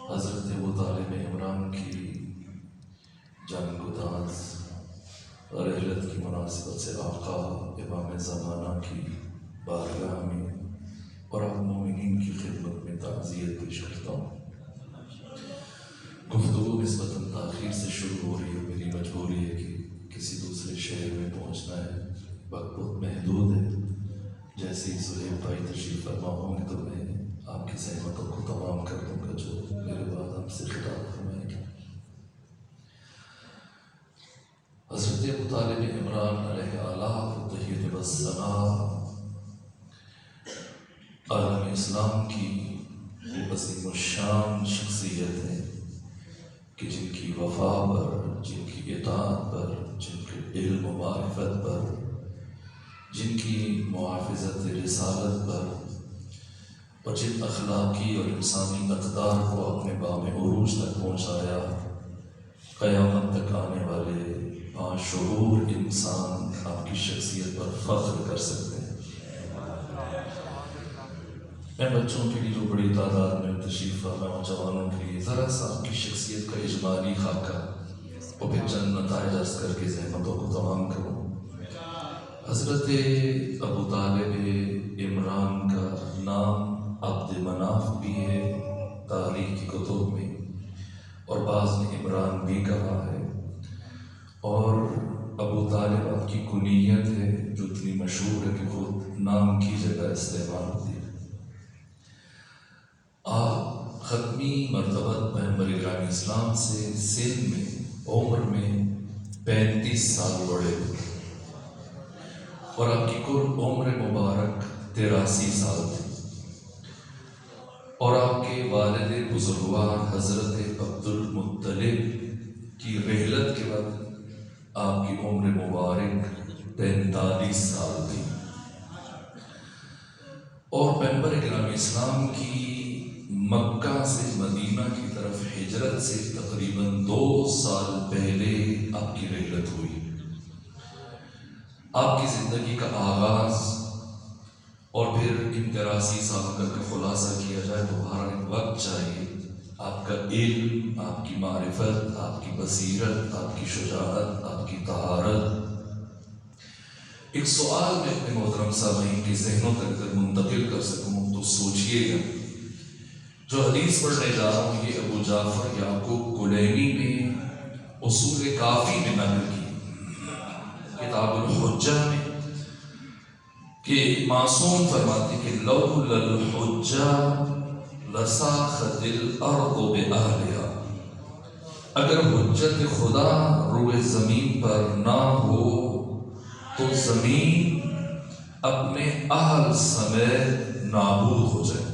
حضرت ابو طالب عمران کی جان گداز اور رحلت کی مناسبت سے آقا امام زمانہ کی بارگاہ میں اور آپ مومنین کی خدمت میں تعزیت پیش کرتا ہوں۔ گفتگو نسبتاً تاخیر سے شروع ہو رہی ہے، میری مجبوری ہے کہ کسی دوسرے شہر میں پہنچنا ہے، وقت بہت محدود ہے۔ جیسے ہی سہیب بھائی تشریف فرما ہوں گے تو میں آپ کی زحمتوں کو تمام کر دوں گا جو میرے بعد ہم سے خطاب فرمائیں گے۔ حضرت ابو طالب عمران علیہ التحیۃ والثناء عالم اسلام کی وہ عظیم الشان شخصیت ہے کہ جن کی وفا پر، جن کی اطاعت پر، جن کے علم و معرفت پر، جن کی محافظت رسالت پر اور جن اخلاقی اور انسانی اقدار کو اپنے بام عروج تک پہنچایا، قیامت تک آنے والے باشعور انسان آپ کی شخصیت پر فخر کر سکتے ہیں۔ میں بچوں کے لیے جو بڑی تعداد میں تشریف فرما نوجوانوں کے لیے ذرا سا آپ کی شخصیت کا اجمالی خاکہ اور پھر چند نتائج عرض کر کے زحمتوں کو تمام کروں۔ حضرت ابو طالب عمران کا نام عبد مناف بھی ہے تاریخ کی کتب میں، اور بعض نے عمران بھی کہا ہے، اور ابو طالب آپ کی کنیت ہے جو اتنی مشہور ہے کہ خود نام کی جگہ استعمال ہوتی ہے۔ آپ ختمی مرتبہ پیغمبر گرامی اسلام سے سن میں، عمر میں 35 سال بڑے تھے، اور آپ کی کل عمر مبارک 83 سال تھی، اور آپ کے والد بزرگوار حضرت عبد المطلب کی رحلت کے بعد آپ کی عمر مبارک 45 سال تھی، اور پیغمبر گرامی اسلام کی مکہ سے مدینہ کی طرف ہجرت سے تقریباً 2 سال پہلے آپ کی رحلت ہوئی۔ آپ کی زندگی کا آغاز اور پھر ان 83 سال کا خلاصہ کیا جائے تو ہر ایک وقت چاہیے۔ آپ کا علم، آپ کی معرفت، آپ کی بصیرت، آپ کی شجاعت، آپ کی طہارت۔ ایک سوال میں اپنے محترم سامعین کے ذہنوں تک اگر منتقل کر سکوں تو سوچئے گا، جو حدیث پڑھنے جا رہا ہوں یہ ابو جعفر یعقوب کلینی نے اصول کافی میں نقل کی، کتاب الحجہ میں، کہ معصوم فرماتے کہ لولا الحجہ لساخت الارض بأہلہا، اگر حجت خدا روئے زمین پر نہ ہو تو زمین اپنے اہل سمیت نابود ہو جائے۔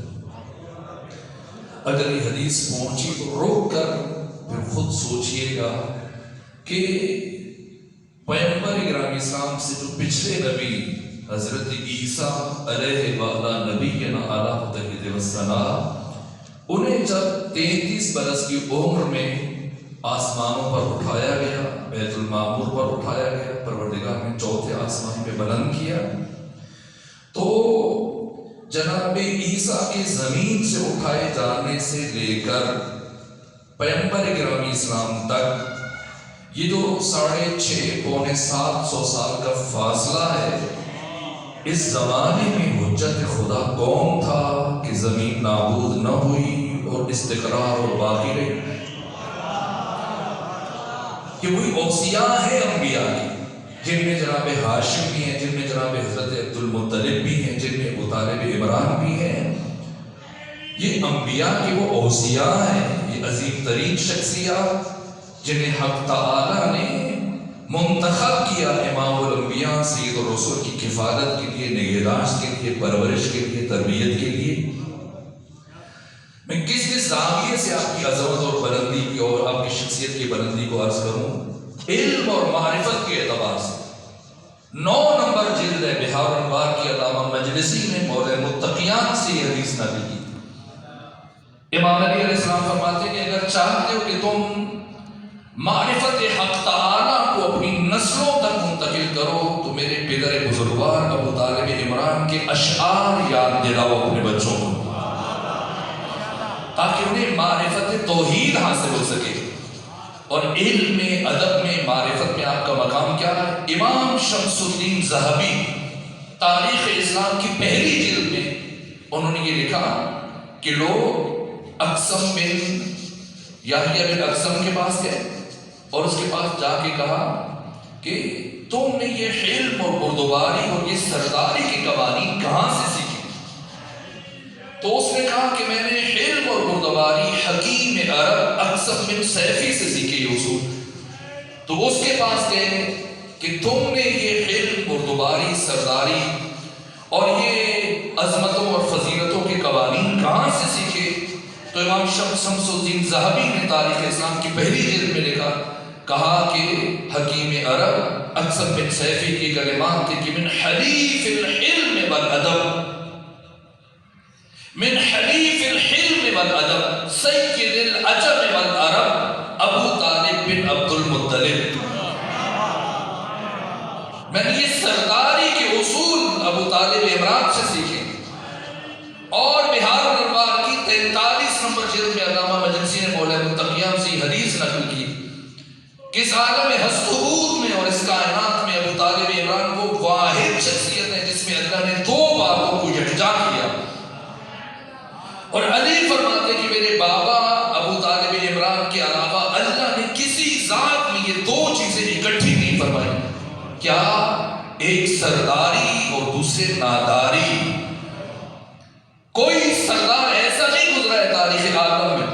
اگر یہ حدیث پہنچی تو روک کر پھر خود سوچئے گا کہ پیغمبر گرامی اسلام سے جو پچھلے نبی حضرت عیسیٰ علیہ وعلا نبینا علیہ التحیۃ والثناء، انہیں جب 33 برس کی عمر میں آسمانوں پر اٹھایا گیا، بیت المعمور پر اٹھایا گیا، پروردگار نے 4تھے آسمان پہ بلند کیا، تو جناب عیسیٰ کے زمین سے اٹھائے جانے سے لے کر پیغمبر گرامی اسلام تک یہ جو 6.5 پونے 700 سال کا فاصلہ ہے، اس زمانے میں حجت خدا کون تھا کہ زمین نابود نہ ہوئی اور استقرار اور باقی رہی؟ کہ وہی اوصیاء ہیں انبیاء کی، جن میں جناب ہاشم بھی ہیں، جن میں جناب حضرت عبد المطلب بھی ہیں، جن میں ابو طالب عمران بھی ہیں۔ یہ انبیاء کے وہ اوصیاء ہیں، یہ عظیم ترین شخصیات جنہیں حق تعالیٰ نے منتخب کیا امام الانبیاء سید الرسول کی کفالت کے لیے، نگہداشت کے لیے، پرورش کے لیے، تربیت کے لیے۔ میں کس زاویے سے آپ کی عظمت اور بلندی کی اور آپ کی شخصیت کی بلندی کو عرض کروں؟ علم اور معرفت کے اعتبار سے 9 نمبر جلد ہے بہار الانوار کی علامہ مجلسی نے مولا متقیان سے یہ حدیث نقل کی۔ امام علی علیہ السلام فرماتے ہیں کہ اگر چاہتے ہو کہ تم معرفت حق تعالیٰ کو اپنی نسلوں تک منتقل کرو تو میرے پدر بزرگوار ابو طالب عمران کے اشعار یاد دلاؤ اپنے بچوں کو۔ تاکہ انہیں معرفت توحید حاصل ہو سکے. اور علم میں، ادب میں، معرفت میں آپ کا مقام کیا ہے؟ امام شمس الدین ذہبی تاریخ اسلام کی پہلی جلد میں انہوں نے یہ لکھا کہ لوگ اقسم بن یحییٰ بن اقسم کے پاس گئے اور اس کے پاس جا کے کہا کہ تم نے یہ علم اور بردباری اور یہ سرداری کے قوانین کہاں سے سیکھے؟ تو اس نے کہا کہ میں نے علم اور بردباری حکیم عرب اقسم بن سیفی سے سیکھے یہ اصول. تو اس کے پاس گئے کہ تم نے یہ علم، بردباری، سرداری اور یہ عظمتوں اور فضیلتوں کے قوانین کہاں سے سیکھے؟ تو امام شمس الدین ذہبی نے تاریخ اسلام کی پہلی جلد میں لکھا، کہا کہ حکیم عرب اقسم بن سیفی کی کلمات تھے کہ من حلیف الحلم والادب، من حلیف الحلم والادب سید العجم والعرب ابو طالب بن عبد المطلب. میں نے یہ سرداری کے اصول ابو طالب عمران سے سیکھے. اور بہار الانوار کی 43 نمبر جلد میں علامہ مجلسی نے مولا متقیان سے حدیث نقل کی کہ اس عالم ہستہود میں اور اس کائنات میں ابو طالب عمران وہ واحد شخصیت ہے جس میں اللہ نے دو باتوں کو یکجا کیا. اور علی فرماتے کہ میرے بابا ابو طالب عمران کے علاوہ اللہ نے کسی ذات میں یہ دو چیزیں اکٹھی نہیں فرمائی. کیا؟ ایک سرداری اور دوسرے ناداری. کوئی سردار ایسا نہیں گزرا ہے تاریخ عالم میں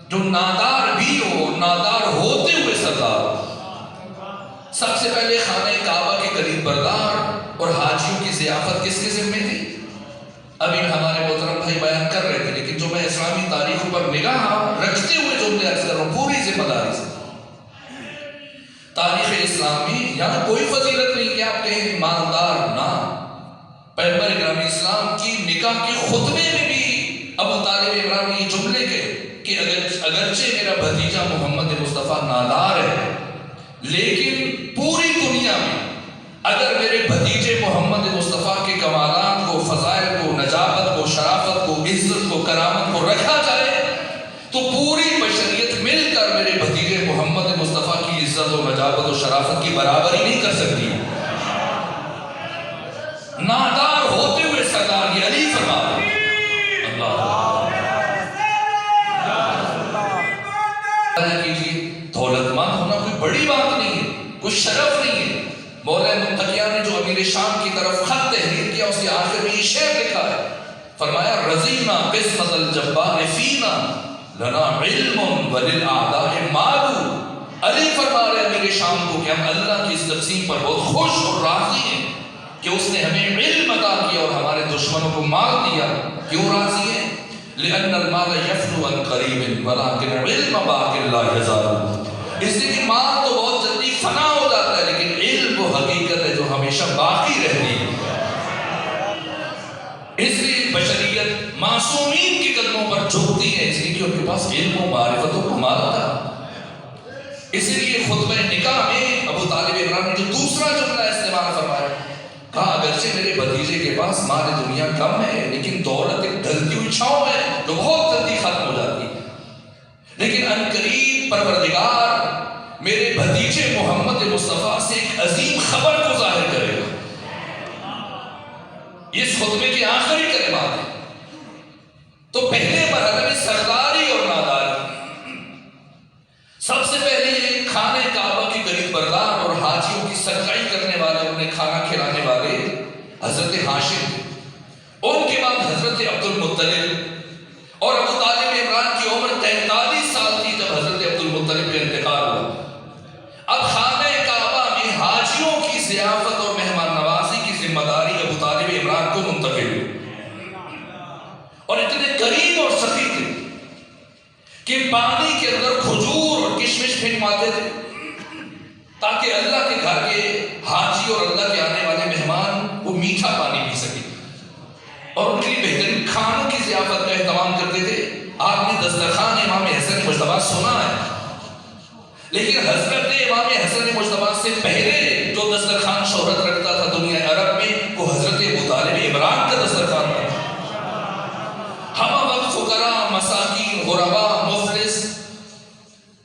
جو نادار بھی ہو، نادار ہوتے ہوئے سردار. سب سے پہلے خانہ کعبہ کے قریب بردار اور حاجیوں کی ضیافت کس کے ذمہ تھی؟ ابھی ہمارے محترم بھائی بیان کر رہے تھے، لیکن جو میں اسلامی تاریخ پر نگاہ رکھتے ہوئے جملے عرض کر رہا ہوں پوری ذمہ داری سے. تاریخ اسلامی یہاں کوئی فضیلت نہیں کہ آپ کہیں مالدار نہ. پیغمبر اکرام اسلام کی نکاح کے خطبے میں بھی ابو طالب عمران نے یہ جملے کہے کہ اگرچہ میرا بھتیجا محمد مصطفیٰ نادار ہے، لیکن پوری دنیا میں اگر میرے بھتیجے محمد مصطفیٰ کے کمالات کو، فضائل کو، نجابت کو، شرافت کو، عزت کو، کرامت کو رکھا جائے تو پوری بشریت مل کر میرے بھتیجے محمد مصطفیٰ کی عزت و نجابت و شرافت کی برابری نہیں کر سکتی. نادار ہوتے ہوئے سردار یہ علی فرما اللہ کیجیے. دولت مند ہونا کوئی بڑی بات نہیں ہے، کوئی شرف نہیں ہے. مولا متقیان نے جو امیر شام کی طرف خط تحریر کیا اس کے آخر میں یہ شعر لکھا ہے، فرمایا رضینا قسمت الجبار فینا لنا علم وللأعداء مال. علی فرما رہے امیر شام کو کہ ہم اللہ کی اس تقسیم پر بہت خوش اور راضی ہیں کہ اس نے ہمیں علم عطا کیا اور ہمارے دشمنوں کو مال دیا. کیوں راضی ہیں؟ لأن المال يفنو عن قریب ولكن علم باق لا يزال. اس لیے کہ مال تو بہت جلدی فنا ہو جاتا ہے، لیکن علم وہ حقیقت ہے جو ہمیشہ باقی رہتی ہے. اس لیے بشریت معصومین کے قدموں پر جھکتی ہے، اس لیے کہ ان کے پاس علم و معرفت و کمال تھا. اسی لیے خطبہ نکاح میں ابو طالب عمران نے جو دوسرا جملہ استعمال فرمایا، کہا اگرچہ میرے بھتیجے کے پاس مال دنیا کم ہے، لیکن دولت ایک ڈھلتی ہوئی چھاؤں ہے جو بہت جلدی ختم ہو جاتی ہے، لیکن عنقریب پروردگار میرے بھتیجے محمد مصطفیٰ سے ایک عظیم خبر کو ظاہر کرے گا. اس خطبے کے آخری کلمات ہیں. تو پہلے مرحلے میں سرداری اور ناداری. سب سے پہلے خانہ کعبہ کے قریب بردار اور حاجیوں کی سرکائی کرنے والے، انہیں کھانا کھلانے والے حضرت ہاشم. ان کے بعد حضرت عبد المطلب، اور ابو طالب عمران کی عمر 43 سال تھی جب حضرت عبد المطلب کا انتقال ہوا. اب خانہ کعبہ میں حاجیوں کی ضیافت اور مہمان نوازی کی ذمہ داری ابو طالب عمران کو منتقل ہوئی. اور اتنے کریم اور سخی تھے کہ پانی کے اندر کھجور اور کشمش پھینکواتے تھے تاکہ اللہ کے گھر کے حاجی اور اللہ کے آنے والے مہمان وہ میٹھا پانی پی سکے. اور ان کے لیے بہترین کھانوں کی ضیافت کا اہتمام کرتے تھے. آپ نے دسترخوان امام حسن مجتبیٰ سنا ہے، لیکن حضرت امام حسن مجتبیٰ سے پہلے جو دسترخوان شہرت رکھتا تھا دنیا عرب میں وہ حضرت ابو طالب عمران کا دسترخوان تھا. ہم وقت فقراء مساکین، غربا، مفلس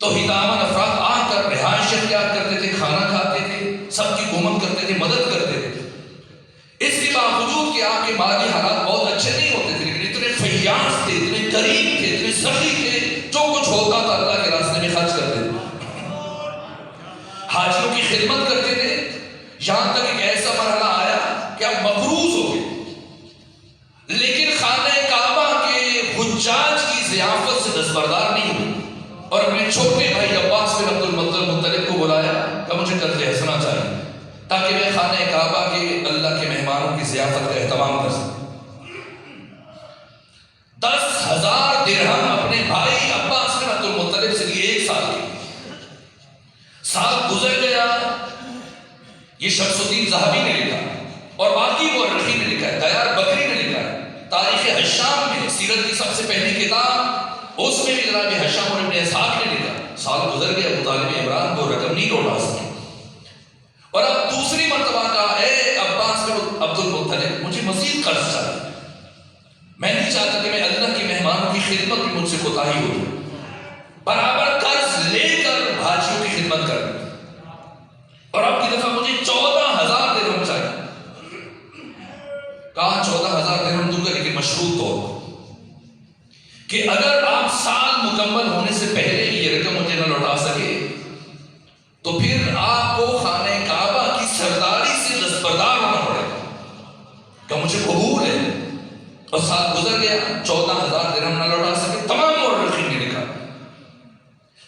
توحیدامن افراد آ کر رہائش اختیار کرتے تھے، کھانا کھاتے تھے، سب کی کومت کرتے تھے، مدد کرتے تھے. اس کے باوجود کہ آپ کے مالی حالات بہت اچھے نہیں ہوتے تھے، لیکن اتنے فیاض تھے، اتنے کریم تھے، اتنے سخی تھے، جو کچھ ہوتا تھا اللہ کے راستے میں خرچ کرتے تھے. حاجیوں کی خدمت کرتے تھے. یہاں تک ایک ایسا مرحلہ آیا کہ آپ مقروض ہو گئے، لیکن خانہ کعبہ کے حجاج کی ضیافت سے دستبردار نہیں ہوئے اور اپنے چھوٹے بھائی عباس بن عبد المطلب کو بلایا کہ مجھے قتل حسنہ چاہیے تاکہ میں خانہ کعبہ کے اللہ کے مہمانوں کی ضیافت کا اہتمام کر سکوں. 10,000 درہم اپنے بھائی عباس بن عبد المطلب سے لیے 1 سال کے. سال گزر گیا. یہ شمس الدین ذہبی نے لکھا اور باقی مورخین نے لکھا ہے، دیار بکری نے لکھا ہے تاریخ حشام میں، سیرت کی سب سے پہلی کتاب، اس میں بھی جناب حشام اور ابن اسحاق نے لکھا سال گزر گیا، ابو طالب عمران کو رقم نہیں لوٹا سکے. اور اب دوسری مرتبہ کہا، اے عباس بن عبد المطلب مجھے مزید قرض چاہیے. میں نہیں چاہتا کہ میں اللہ کے مہمانوں کی خدمت میں مجھ سے کوتاہی ہو جائے. برابر قرض لے کر حاجیوں کی خدمت کر. اور اب کی دفعہ مجھے 14,000 درہم چاہیے. کہا 14,000 درہم دوں گا لیکن مشروط طور کہ اگر آپ سال مکمل ہونے سے پہلے یہ رقم مجھے نہ لوٹا سکے تو پھر آپ کو خانہ کعبہ کی سرداری سے دستبردار ہونا پڑے گا. کہ مجھے قبول ہے. اور سال گزر گیا، 14,000 درہم نہ لوٹا سکے. تمام مورخین نے لکھا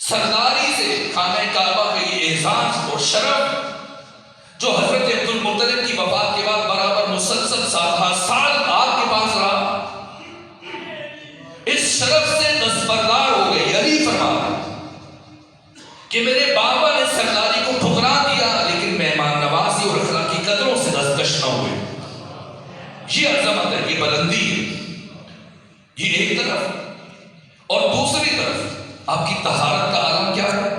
سرداری سے خانہ کعبہ کا یہ اعزاز اور شرف جو حضرت عبد المطلب کی وفات کے بعد برابر مسلسل 7 سال آپ کے پاس رہا، اس شرف سے دستبردار ہو گئے. علی فرماتا کہ میرے بابا نے سرداری کو ٹھکرا دیا لیکن مہمان نوازی اور اخلاقی قدروں سے دستکش نہ ہوئے. یہ عظمت ہے، یہ بلندی ہے. یہ ایک طرف، اور دوسری طرف آپ کی طہارت کا عالم کیا ہے.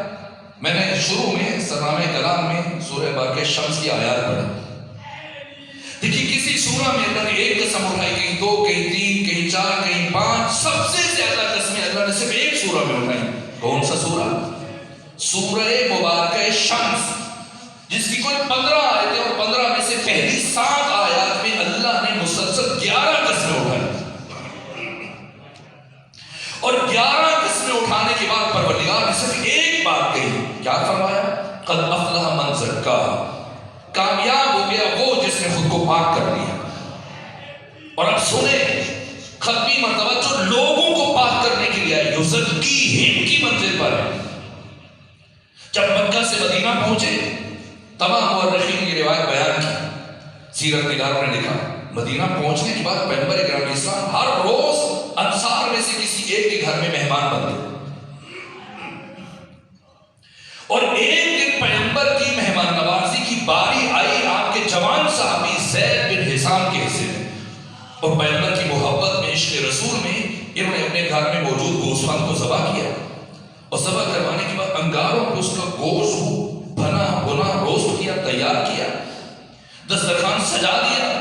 میں نے شروع میں سرنامہ کلام میں سورہ بارکہ شمس کی آیات پڑھی. دیکھیے کسی سورہ میں اللہ نے ایک قسم اٹھائی، کہیں 2، کہیں 3، کہیں 4، کہیں 5. سب سے زیادہ قسمیں اللہ نے صرف ایک سورہ میں اٹھائی. کون سا سورہ؟ سورہ مبارکہ شمس، جس کی کوئی 15 آیتیں اور 15 میں سے پہلی 7 آیات میں اللہ نے مسلسل 11 قسمیں اٹھائی. اور 11 قسمیں اٹھانے کے بعد پروردگار نے صرف ایک بات کہی. کیا فرمایا؟ قد افلح من زکاہا، کامیاب ہو گیا وہ جس نے خود کو پاک کر لیا. اور اب سنیں ختمی مرتبہ جو لوگوں کو پاک کرنے کے لیے آئے، یزکیہم کی منزل پر ہے. جب مکہ سے مدینہ پہنچے، تمام مورخین کی روایت بیان کی، سیرت نگاروں نے لکھا مدینہ پہنچنے کے بعد پیغمبر اکرام اسلام ہر روز انصار میں سے کسی ایک کے گھر میں مہمان بنتے. اور ایک دن پیغمبر کی مہمان نوازی کی باری آئی آپ کے جوان صحابی زید بن حسام کے حصے میں. اور پیغمبر کی محبت میں، عشق رسول میں، انہوں نے اپنے گھر میں موجود گوسفند کو ذبح کیا. اور ذبح کروانے کے بعد انگاروں پہ اس کا گوشت بنا بنا روسٹ کیا، تیار کیا، دسترخوان سجا دیا.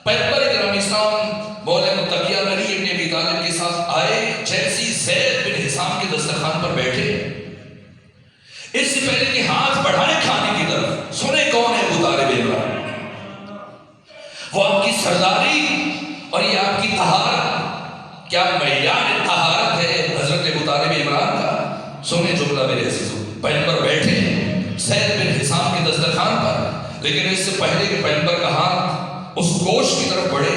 پیغمبر اکرام اسلام مولا متقی علی ابن ابی طالب کے ساتھ آئے. جیسی زید بن حسام کے دسترخوان پر بیٹھے، اس سے پہلے کہ ہاتھ بڑھائیں کھانے کی طرف، سنیں کون ہے ابو طالب عمران. وہ آپ کی سرداری اور یہ آپ کی طہارت، کیا معیار طہارت ہے حضرت ابو طالب عمران کا. سنیں جملہ میرے عزیزوں. پیغمبر بیٹھے زید بن حسام کے دسترخوان پر، لیکن اس سے پہلے کہ پیغمبر کا ہاتھ اس گوشت کی طرف بڑھے،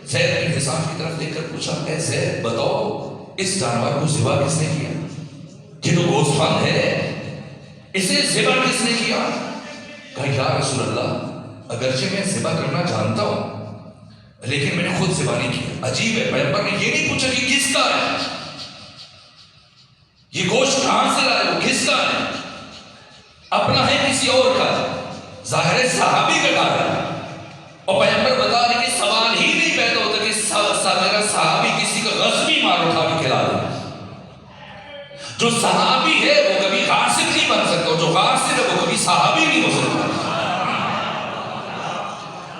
زید بن حسام کی طرف دیکھ کر پوچھا، اے زید بتاؤ اس جانور کو ذبح کس نے کیا؟ یہ تو گوشت فند ہے، اسے ذبح کس نے کیا؟ کہا یا رسول اللہ اگرچہ میں ذبح کرنا جانتا ہوں لیکن میں نے خود ذبح نہیں کیا. عجیب ہے، پیغمبر نے یہ نہیں پوچھا کہ کس کا ہے، یہ گوشت کہاں سے لائے ہو، کس کا ہے، اپنا ہے کسی اور کا. ظاہر صحابی کا کہا ہے. اور پیغمبر بتا رہے کہ سوال ہی نہیں پیدا ہوتا کہ میرا صحابی کسی کا غصبی مال اٹھا کے کھلا دے. جو صحابی ہے وہ کبھی غاصب نہیں بن سکتا، جو غاصب ہے وہ کبھی صحابی نہیں ہو سکتا.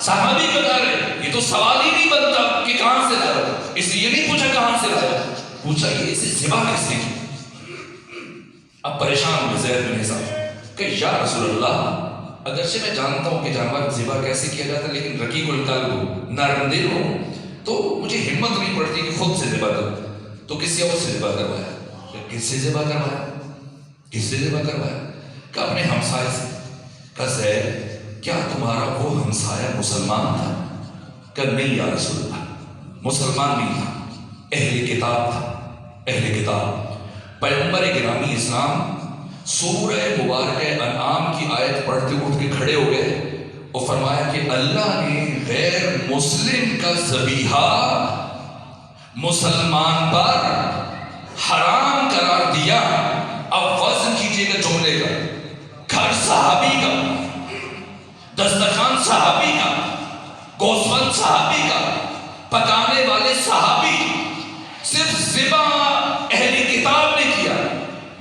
صحابی بتا رہے یہ تو سوال ہی نہیں بنتا کہ کہاں سے لایا، اس لیے نہیں پوچھا کہاں سے لایا، پوچھا یہ اسے ذبح کس نے کی؟ اب پریشان ہوئے زید بن حسام کہ یا رسول اللہ اگرچہ میں جانتا ہوں کہ جانور ذبح کیسے کیا جاتا ہے، لیکن رقیق القلب ہوں، نرم دل ہوں، تو مجھے ہمت نہیں پڑتی کہ خود سے ذبح کروں، تو کسی اور سے ذبح کروایا۔ کس سے ذبح کروایا؟ کس سے ذبح کروایا؟ کہ اپنے ہمسائے سے۔ کہ زید کیا تمہارا وہ ہمسایہ مسلمان تھا؟ کہ نہیں یا رسول اللہ مسلمان نہیں تھا، اہل کتاب تھا، اہل کتاب۔ پیغمبر گرامی اسلام سورہ مبارکہ انعام کی آیت پڑھتے اٹھ کے کھڑے ہو گئے اور فرمایا کہ اللہ نے غیر مسلم کا ذبیحہ مسلمان پر حرام قرار دیا۔ اب وزن کیجئے گا جملے کا، گھر صحابی کا، دسترخوان صحابی کا، گوسفند صحابی کا، پکانے والے صحابی، صرف ذبح اہل کتاب نے کیا۔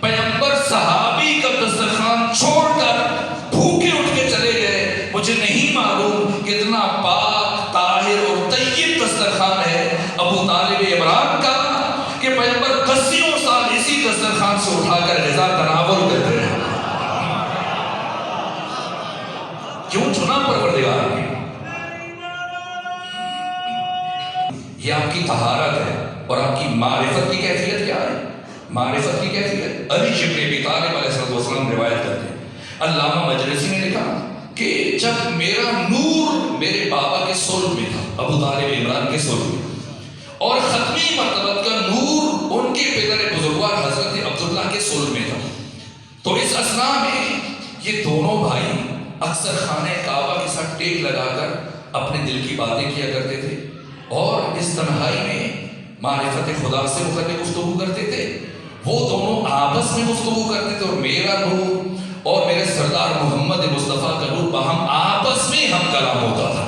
پیغمبر صحابی کا دسترخوان چھوڑ کر بھوکے اٹھ کے چلے گئے۔ مجھے نہیں معلوم کتنا پاک طاہر اور طیب دسترخوان ہے ابو طالب عمران کا کہ پیغمبر دسیوں سال اسی دسترخوان سے اٹھا کر غذا تناول کرتے رہے۔ کیوں چنا پروردگار نے؟ یہ آپ کی طہارت ہے اور آپ کی معرفت کی کیفیت کیا ہے؟ معرفت کی کیفیت علی ابن ابی طالب علیہ السلام روایت کرتے ہیں، علامہ مجلسی نے لکھا کہ جب میرا نور میرے بابا کے صلب میں تھا، ابو طالب عمران کے صلب میں، اور ختمی مرتبت کا نور ان کے پدر بزرگوار حضرت عبداللہ کے صلب میں تھا، تو اس اثناء میں یہ دونوں بھائی اکثر خانہ کعبہ کے ساتھ ٹیک لگا کر اپنے دل کی باتیں کیا کرتے تھے اور اس تنہائی میں معرفت خدا سے متعلق گفتگو کرتے تھے۔ وہ دونوں آپس میں گفتگو کرتے تھے اور میرا نور اور میرے سردار محمد مصطفیٰ کا نور باہم آپس میں ہم کلام ہوتا تھا،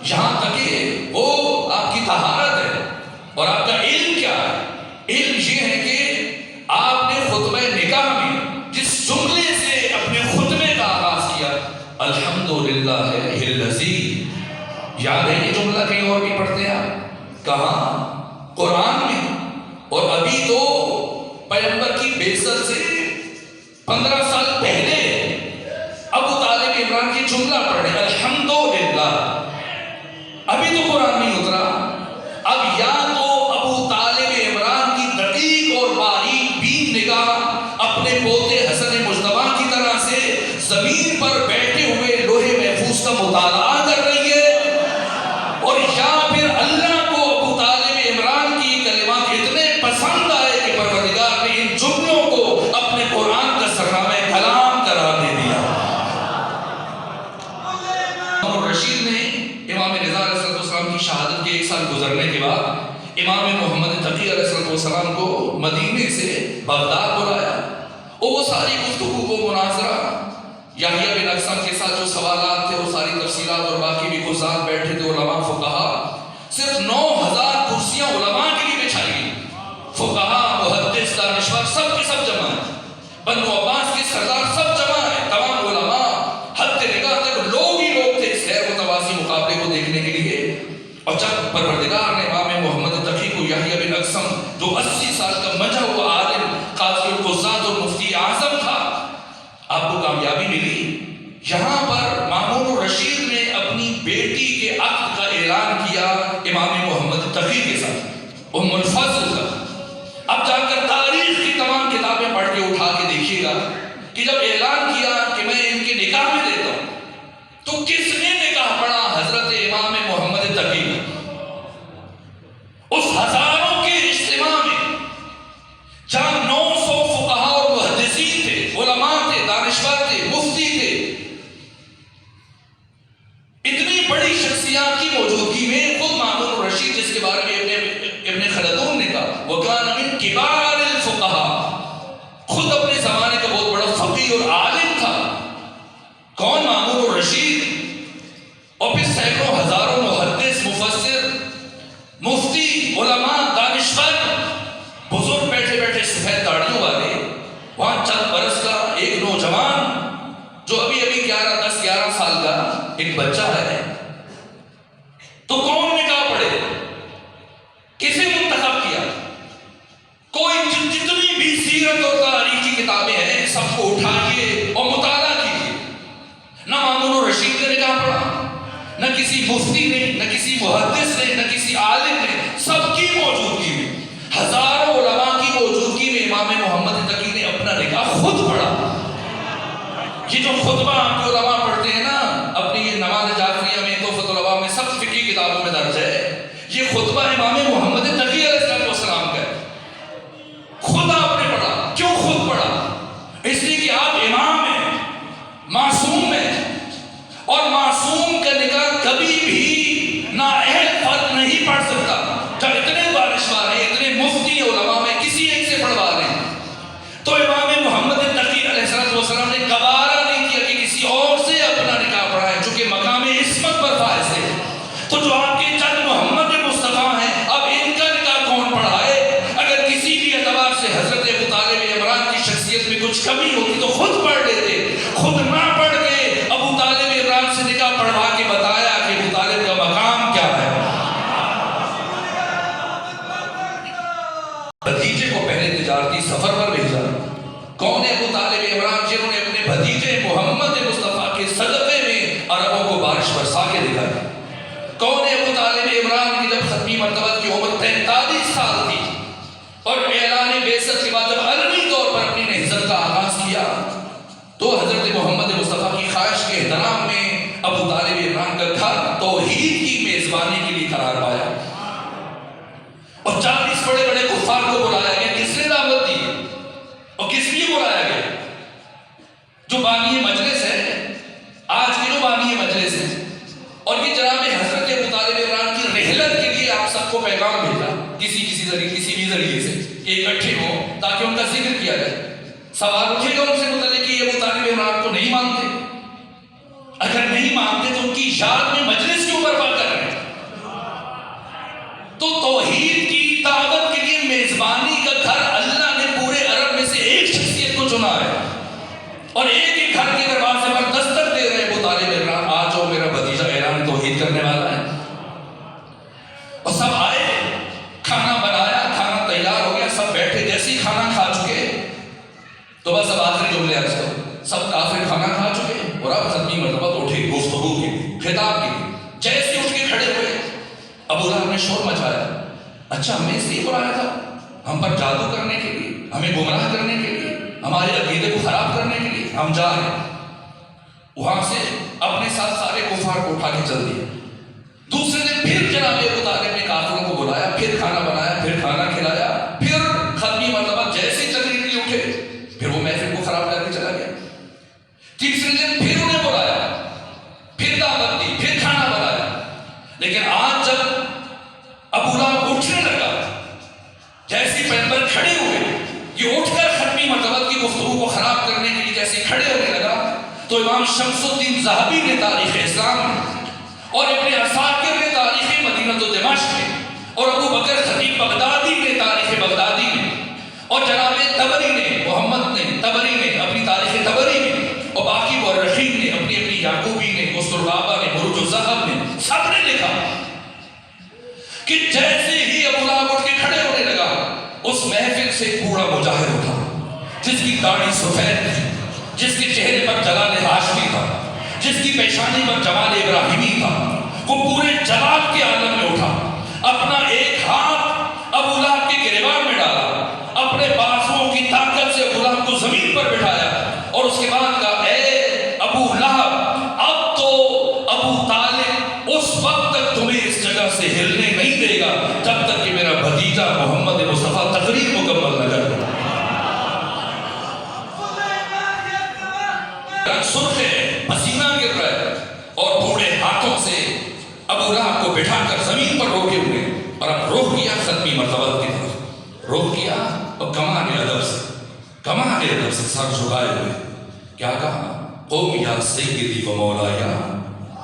یہاں تک کہ وہ آپ کی طہارت ہے اور آپ کا علم کیا ہے؟ علم یہ ہے کہ آپ نے خطبہ نکاح میں جس جملے سے اپنے خطبے کا آغاز کیا، الحمدللہ الذی، یاد ہے یہ جملہ کہیں اور بھی پڑھتے ہیں آپ؟ کہاں؟ قرآن میں۔ اور ابھی تو پیغمبر کی بعثت سے 15 سال پہلے ابو طالب عمران کی جملہ پڑھے الحمدللہ، ابھی تو قرآن نہیں اترا۔ اب یا تو ابو طالب عمران کی دقیق اور باریک بین نگاہ اپنے پوتے حسن مجتبیٰ کی طرح سے زمین پر بیٹھے ہوئے لوح محفوظ کا مطالعہ کر رہی ہے، اور یا پھر اللہ کو ابو طالب عمران کی کلمات اتنے پسند آئے کہ پروردگار نے ان جملوں کو اپنے قرآن کا صحابہ کلام قرار دے دیا۔ اور رشید نے امام رضا علیہ السلام کی شہادت کے 1 سال گزرنے کے بعد امام محمد تقی علیہ السلام کو مدینے سے بغداد بلایا، اور وہ ساری گفتگو کو مناظرہ یحییٰ بن اقسم کے ساتھ جو سوالات تھے وہ ساری تفصیلات اور باقی بھی قضات بیٹھے تھے علماء فقہا، صرف 9000 کرسیاں علماء کے لیے بچھائی گئی، فقہا محدث دانشور سب کے سب جمع ہیں، بنو عباس کے سردار سب جمع ہیں، تمام علماء حد نگاہ تک لوگ ہی لوگ تھے اس غیر متوازی مقابلے کو دیکھنے کے لیے۔ اور جب پروردگار نے امام محمد تقی کو یحییٰ بن اقسم جو 80 سال کا مجہ ہوا عالم قاضی القضات اور مفتی اعظم تھا، آپ کو کامیابی ملی، یہاں پر مامون الرشید نے اپنی بیٹی کے عقد کا اعلان کیا امام محمد تقی کے ساتھ، ام الفضل کا۔ اب جا کر تاریخ کی تمام کتابیں پڑھ کے اٹھا کے دیکھیے گا کہ جب اعلان کیا کہ میں ان کے نکاح میں دیتا ہوں تو کس نے نکاح پڑھا؟ حضرت امام محمد تقی نے۔ اس ہزاروں کے اجتماع میں جہاں 900 فقہا اور محدثین تھے، علماء تھے، دانشور تھے، مفتی تھے، اتنی بڑی شخصیات کی موجودگی میں خود مامون الرشید جس کے بارے میں ابن خلدون نے کہا وَكَانَ مِن كِبَارِ الْفُقَهَاءِ، خود اپنے زمانے کا بہت بڑا فقیہ اور عالم تھا۔ کون؟ مامون الرشید۔ اور پھر سینکڑوں ہزاروں محدث، مفسر، مفتی، علماء، دانشور، بزرگ بیٹھے بیٹھے سفید داڑھیوں والے، وہاں چند برس کا ایک نوجوان جو ابھی 10-11 سال کا ایک بچہ ہے، تو کون نکاح پڑھے؟ کسی سب کو اٹھائیے اور مطالعہ کیجیے. نہ مامون الرشید نے نکاح پڑھا، نہ کسی مفتی نے، نہ کسی محدث نے، نہ کسی عالم نے. سب کی موجودگی میں، ہزاروں علماء کی موجودگی میں امام محمد تقی نے اپنا نکاح خود پڑھا. یہ جو خطبہ آپ کے علماء پڑھتے ہیں نا اپنی یہ نماز جعفریہ میں، تحفۃ العلماء میں، سب فقہی کتابوں میں درج ہے، یہ خطبہ امام محمد تقی علیہ السلام کا ہے. خود آپ نے پڑھا. کیوں خود پڑھا؟ اس لیے کہ آپ امام ہیں، معصوم ہیں، اور معصوم کا نکاح کبھی بھی نااہل فرد نہیں پڑھ سکتا. جب اتنے دانشور ہیں، اتنے مفتی علماء میں کسی ایک سے پڑھوا رہے ہیں، تو امام محمد تقی علیہ السلام نے گوارا نہیں کیا کہ کسی اور سے اپنا نکاح پڑھائے، چونکہ مقام عصمت پر فائز ہے. تو جو آپ کے چند محمد مصطفیٰ ہیں، اب ان کا نکاح کون پڑھائے؟ اگر کسی بھی اعتبار سے حضرت ابو طالب عمران کی شخصیت میں کچھ کمی ہوتی تو خود پڑھ لیتے. خود نہ پڑھ کے ابو طالب عمران سے نکاح پڑھوا کے بتایا کہ ابو طالب کا مقام کیا ہے. بھتیجے کو پہلے تجارتی سفر پر بھیجا. کون ہے ابو طالب عمران؟ جنہوں نے اپنے بھتیجے محمد مصطفیٰ کے صدقے میں عربوں کو بارش برسا کے دکھائی. کون ہے ابو طالب عمران کی جب ختمی مرتبہ کی عمر 43 سال تھی اور اعلان بعثت کے بعد جب علمی طور پر اپنی نہضت کا آغاز کیا تو حضرت محمد مصطفیٰ کی خواہش کے احترام میں ابو طالب عمران کا گھر توحید کی میزبانی کے لیے قرار پایا اور 40 بڑے بڑے کفار کو بلایا گیا. کس نے دعوت دی اور کس لیے بلایا گیا؟ جو بانی مجلس ہے، آج کے جو بانی مجلس ہے، اور یہ جناب حضرت ابو طالب عمران کی رحلت کے لیے آپ سب کو پیغام بھیجا کسی بھی ذریعے سے کہ اکٹھے ہوں تاکہ ان کا ذکر کیا جائے. سوال اٹھے گا ان سے متعلق کہ ابو طالب عمران کو نہیں مانتے. اگر نہیں مانتے تو ان کی یاد میں مجلس کیوں برپا کر رہے ہیں؟ تو توحید کی دعوت کے لیے میزبانی کا گھر اللہ نے پورے عرب میں سے ایک شخصیت کو چنا ہے اور ایک ایک گھر کے دروازے پر دستک دے رہے ہیں. ابو طالب عمران آ جاؤ، میرا بھتیجا اعلان توحید کرنے والا ہے. اور سب آئے، کھانا بنایا، کھانا تیار ہو گیا، سب بیٹھے. جیسے ہی کھانا کھا چکے تو بس اب آخری جملے عرض کرو. سب کافر کھانا کھا چکے اور اب ختمی مرتبہ تو اٹھے گفتگو کے لیے، خطاب کے لیے. جیسے اٹھ کے کھڑے ہوئے ابو لہب نے شور مچایا. اچھا ہمیں اس لیے بلایا تھا؟ ہم پر جادو کرنے کے لیے، ہمیں گمراہ کرنے کے لیے، ہمارے عقیدے کو خراب کرنے کے لیے. ہم جا رہے ہیں. وہاں سے اپنے ساتھ سارے کفار کو اٹھا کے چل دیے. دوسرے دن پھر جناب ابو طالب نے کافروں کو بلایا، پھر کھانا بنایا، پھر کھانا کھلایا، پھر ختمی مرتبہ جیسے چلنے کے لیے اٹھے پھر وہ محفل کو خراب کر کے چلا گیا. تیسرے دن پھر انہیں بلایا، پھر دعوت دی، پھر کھانا بنایا. لیکن آج جب ابو لہب اٹھنے لگا، جیسے پیغمبر کھڑے ہوئے، یہ اٹھ کر ختمی مرتبہ کی گفتگو کو خراب کرنے کے لیے جیسے کھڑے ہونے لگا تو امام شمس الدین ذہبی نے تاریخ اسلام میں اور ابن عساکر نے تاریخ مدینہ و دمشق میں اور ابو بکر خطیب بغدادی نے تاریخ بغدادی میں اور جناب طبری نے، محمد نے طبری نے اپنی تاریخ طبری میں اور باقی مورخین نے اپنی اپنی یعقوبی نے، مسترغابہ نے، بروج الذہب نے، سب نے لکھا کہ جیسے ہی ابو لہب اٹھ کے کھڑے ہونے لگا اس محفل سے ایک بوڑھا مجاہد اٹھا جس کی داڑھی سفید تھی، جس کے چہرے پر جلال ہاشمی تھا، جس کی پیشانی پر جمال ابراہیمی تھا. وہ پورے جلال کے عالم میں اٹھا، اپنا ایک ہاتھ ابو لہب کے گریبان میں ڈالا، اپنے بازوؤں کی طاقت سے ابو لہب کو زمین پر بٹھایا اور اس کے بعد کہا اے ابو لہب، اب تو ابو طالب اس وقت تک تمہیں اس جگہ سے ہلنے نہیں دے گا جب تک کہ میرا بھتیجا محمد مصطفیٰ تقریر مکمل نہ کر دے. سرخ ہے، پسینہ گر رہا ہے اور بوڑھے ہاتھوں سے ابو لہب کو بٹھا کر زمین پر روکے ہوئے اور اب رخ کیا ختمی مرتبہ کی طرف، رخ کیا اور کمانے ادب سے سر جھکائے ہوئے کیا کہا؟ قوم یا سیدی و مولایا،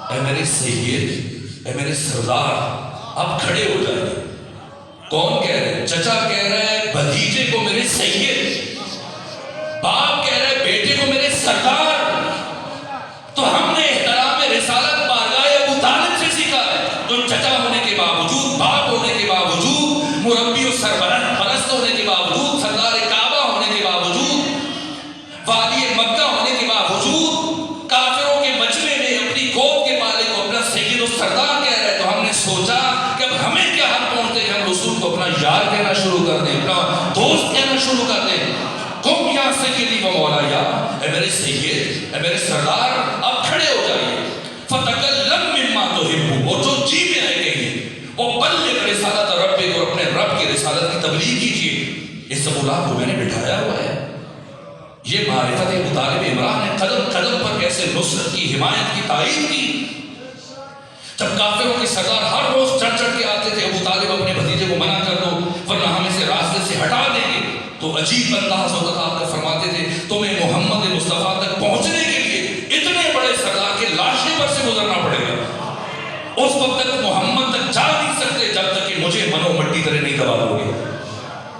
اے میرے سید، اے میرے سردار، اب کھڑے ہو جائے. کون کہہ رہے؟ چچا کہہ رہا ہے بھتیجے کو میرے سید، باپ کہہ رہا ہے بیٹے کو میرے سردار. تو ہم نے احترام رسالت بارگاہ ابو طالب سے سیکھا ہے، جو چچا ہونے کے باوجود، باپ ہونے کے باوجود، مربی و سرپرست ہونے کے باوجود، سردار کعبہ ہونے کے باوجود شروع کر دیں، اپنا دوست کہنا شروع کر دیں، قم یا سیدی و مولایا، اے میرے سید، اے میرے سردار، آپ کھڑے ہو جائیے، فتکلم مما تحب، اور جو جی میں آئے کہیے، وہ بلغ رسالت ربک، اور اپنے رب کی رسالت کی تبلیغ کیجیے۔ اس ابوالہب کو میں نے بٹھایا ہوا ہے، یہ معرفت ابو طالب عمران نے قدم قدم پر کیسے نصرت کی، حمایت کی، تائید کی۔ جب کافروں کے سردار ہر روز چڑھ چڑھ کے آتے تھے، ابو طالب اپنے بھتیجے کو منع کر دو ورنہ ہم اسے راستے سے ہٹا دیں گے، تو عجیب انداز ہوتا تھا آپ کا، فرماتے تھے تمہیں محمد مصطفیٰ تک پہنچنے کے لیے اتنے بڑے سردار کے لاشیں پر سے گزرنا پڑے گا، اس وقت تک محمد تک جا نہیں سکتے جب تک کہ مجھے منو مٹی طرح نہیں دبا دو گے۔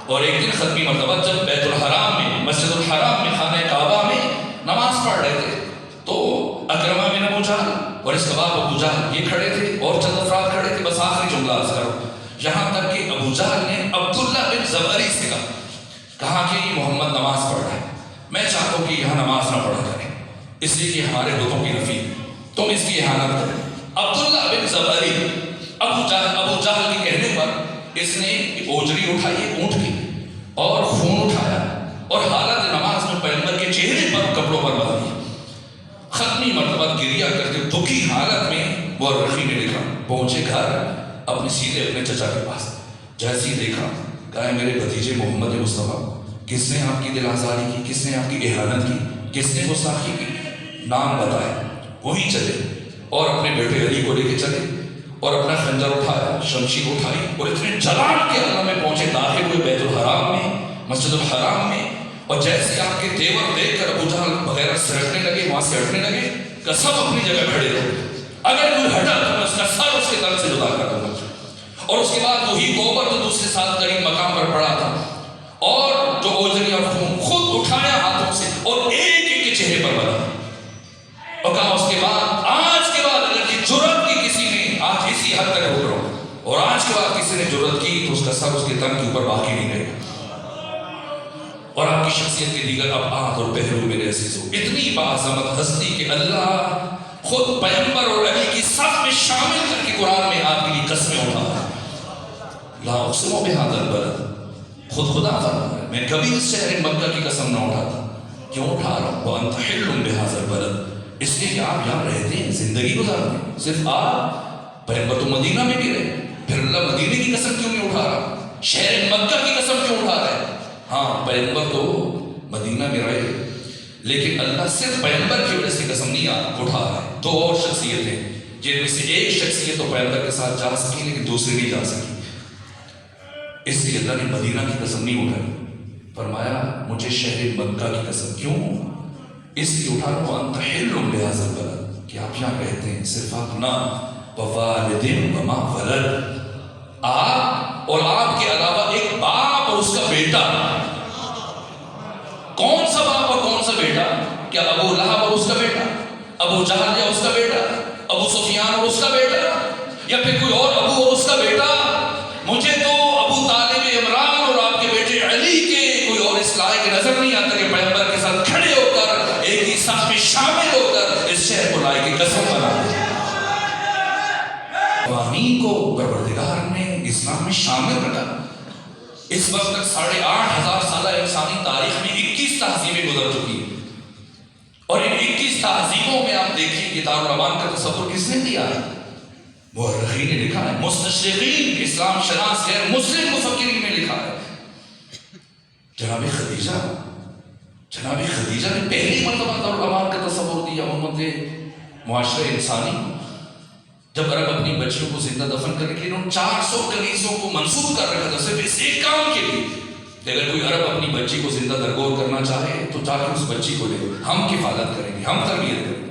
اور ایک دن ختمی مرتبہ جب بیت الحرام میں، مسجد الحرام میں، خانہ کعبہ میں نماز پڑھ رہے تھے، تو اکرمہ بن ابو جہل اور اس کے بعد ابو جہل یہ کھڑے تھے اور چند افراد کھڑے تھے، بس آخری جملہ عرض کرو، یہاں تک کہ ابو جہل نے عبداللہ بن زبری سے کہا کہ یہ محمد نماز پڑھ رہا ہے، میں چاہتا ہوں کہ یہاں نماز نہ پڑھا کریں، اس لیے کہ ہمارے بتوں کی نفی، تم اس کی احانت کریں۔ عبداللہ بن زبری ابو جہل کے کہنے پر اس نے اوجری اٹھائی اونٹ کی اور خون اٹھایا اور حالت نماز میں پیغمبر کے چہرے پر کپڑوں پر بندھ دیا۔ ختمی مرتبہ گریہ کرتے دکھی حالت میں مورخین نے لکھا، پہنچے گھر اپنے سیدھے اپنے چچا کے پاس، جیسے ہی دیکھا کہا میرے بھتیجے محمد مصطفیٰ، کس نے آپ کی دل آزاری کی، کس نے آپ کی احانت کی، کس نے گستاخی کی، نام بتائے۔ وہی چلے اور اپنے بیٹے علی کو لے کے چلے اور اپنا خنجر اٹھایا، شمشیر اٹھائی اور اتنے جلال کے عالم میں پہنچے، داخل ہوئے بیت الحرام میں، مسجد الحرام میں، اور جیسے آپ کے تیور دیکھ کر ابو جہل وغیرہ سرکنے لگے، وہاں سے ہٹنے لگے کہ سب اپنی جگہ کھڑے ہو، اگر کوئی ہٹا تو میں اس کا سر اس کے تن سے جدا کر دوں گا۔ اور اس کے بعد وہی گوبر جو دوسرے ساتھ قریب مقام پر پڑا تھا اور جو اوجری اور خون خود اٹھایا ہاتھوں سے اور ایک ایک کے چہرے پر بنا، اور کہا اس کے بعد آج کے بعد اگر یہ جرت کی کسی نے، آج اسی حد تک روک رہا ہوں، اور آج کے بعد کسی نے جرت کی تو اس کا سر اس کے تن کے اوپر باقی نہیں رہے گا، اور آپ کی شخصیت کے دیگر ابعاد اور پہلو میرے عزیز ہو، اتنی باعظمت ہستی کہ اللہ خود پیغمبر اور علی کی صف میں شامل کر کے قرآن میں آپ کے لیے قسمیں اٹھا رہا ہے۔ لا اقسم بہذا البلد، خود خدا فرما ہے میں کبھی اس شہر مکہ کی قسم نہ اٹھاتا، کیوں اٹھا رہا ہوں؟ وانت حل بہذا البلد، اس لیے کہ آپ یہاں رہتے ہیں، زندگی گزارتے ہیں، صرف آپ، پیغمبر تو مدینہ میں بھی رہے، پھر اللہ مدینہ کی قسم کیوں نہیں اٹھا رہا؟ شہر مکہ کی قسم کیوں اٹھا رہا ہے؟ ہاں پیغمبر تو مدینہ میں رہے، لیکن اللہ صرف پیغمبر کی وجہ سے قسم نہیں اٹھا رہا ہے۔ دو اور شخصیتیں جن میں سے ایک شخصیت تو پیغمبر کے ساتھ جا سکی لیکن دوسری نہیں جا سکی، اس لیے اللہ نے مدینہ کی قسم نہیں اٹھائی، فرمایا مجھے شہر مکہ کی قسم، کیوں؟ اس لیے اٹھا رہا ہوں انت حل بہذا البلد، کہ آپ یہاں رہتے ہیں، صرف آپ نہ، ووالد وما ولد، آپ اور آپ کے علاوہ ایک باپ اور اس کا بیٹا، کون سا باپ اور کون سا بیٹا؟ کیا ابو لہب اور اس کا بیٹا، ابو جہل یا اس کا بیٹا، ابو سفیان اور اس کا بیٹا، یا پھر کوئی اور ابو اور اس کا بیٹا؟ مجھے تو ابو طالب عمران اور آپ کے بیٹے علی کے کوئی اور اس لائق نظر نہیں آتا کہ پیغمبر کے ساتھ کھڑے ہو کر ایک ہی صف میں شامل ہو کر اس شہر کو لائق کی قسم بنا دے۔ قوانین کو پروردگار نے اسلام میں شامل رکھا۔ اس وقت تک 8,500 سالہ انسانی تاریخ میں 21 تہذیبیں گزر چکی ہیں، اور ان 21 تہذیبوں میں آپ دیکھیں کہ دارالعمان کا تصور کس نے دیا ہے؟ مورخین نے لکھا ہے، مستشرقین، اسلام شناس غیر مسلم مفکرین نے لکھا ہے۔ جناب خدیجہ نے پہلی مرتبہ دارالعمان کا تصور دیا امت معاشرہ انسانی۔ جب عرب اپنی بچیوں کو زندہ دفن کرنے کے لیے انہوں نے 400 کنیزوں کو منسوخ کر رکھا تھا صرف اس ایک کام کے لیے کہ اگر کوئی عرب اپنی بچی کو زندہ درگور کرنا چاہے تو جا کے اس بچی کو لے، ہم کفالت کریں گے، ہم تربیت کریں گے۔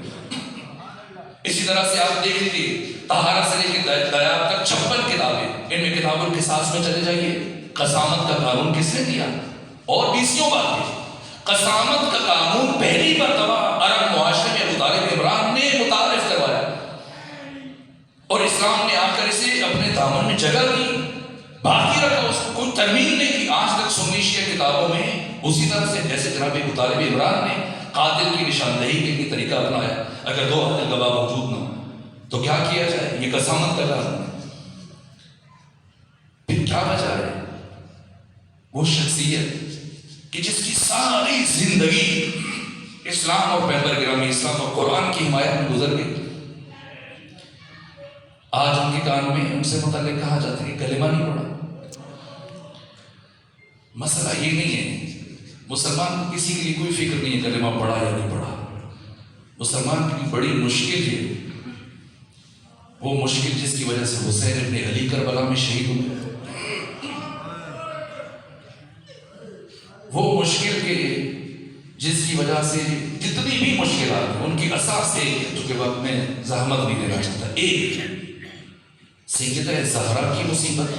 اسی طرح سے آپ دیکھ لیجیے طہارت سے لے کے دیات تک 56 کتابیں، ان میں کتاب القصاص میں چلے جائیے، قسامت کا قانون کس نے دیا؟ اور 20 باتیں۔ قسامت کا قانون پہلی مرتبہ عرب معاشرے میں ابو طالب عمران نے متعارف کروایا، اور اسلام نے آ کر اسے اپنے دامن میں جگہ دی، باقی رکھا، اس کو کوئی ترمیم نہیں کی۔ آج تک سنی شیعہ کتابوں میں اسی طرح سے جیسے جناب ابو طالب عمران نے قاتل کی نشاندہی کے لیے طریقہ اپنایا، اگر 2 عادل گواہ موجود نہ تو کیا کیا جائے؟ یہ قسامت کا قانون ہے۔ پھر کیا وجہ ہے؟ وہ شخصیت کہ جس کی ساری زندگی اسلام اور پیغمبر گرامی اسلام اور قرآن کی حمایت میں گزر گئی. آج ان کے کان میں ان سے متعلق کہا جاتا ہے کہ کلمہ نہیں پڑھا. مسئلہ یہ نہیں ہے، مسلمان کو کسی کے لیے کوئی فکر نہیں ہے کلمہ پڑھا یا نہیں پڑھا. مسلمان کی بڑی مشکل ہے وہ مشکل جس کی وجہ سے حسین ابن علی کربلا میں شہید ہوئے. وہ مشکل کے جس کی وجہ سے جتنی بھی مشکلات ہیں ان کی اساس ایک ہے، جو کہ وقت میں زحمت نہیں دینا چاہتا. ایک سیدہ زہرا کی مصیبت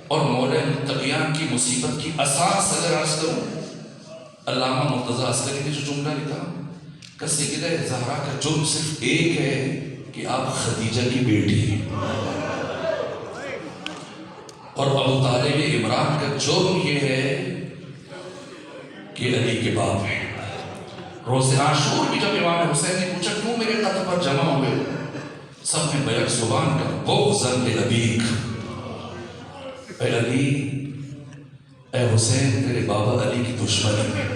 اور مولا متقیان کی مصیبت کی اساس اگر عرض کروں، علامہ مرتضیٰ عسکری نے جو جملہ لکھا کہ سیدہ زہرا کا جرم صرف ایک ہے کہ آپ خدیجہ کی بیٹی ہیں، اور ابو طالب عمران کا جرم یہ ہے کہ علی کے باپ ہیں. روز عاشور بھی جب امام حسین نے پوچھا کیوں میرے قتل پر جمع ہوئے، سب نے بیک زبان کا بغضاً لابیک، اے علی، اے حسین، تیرے بابا علی کی دشمنی میں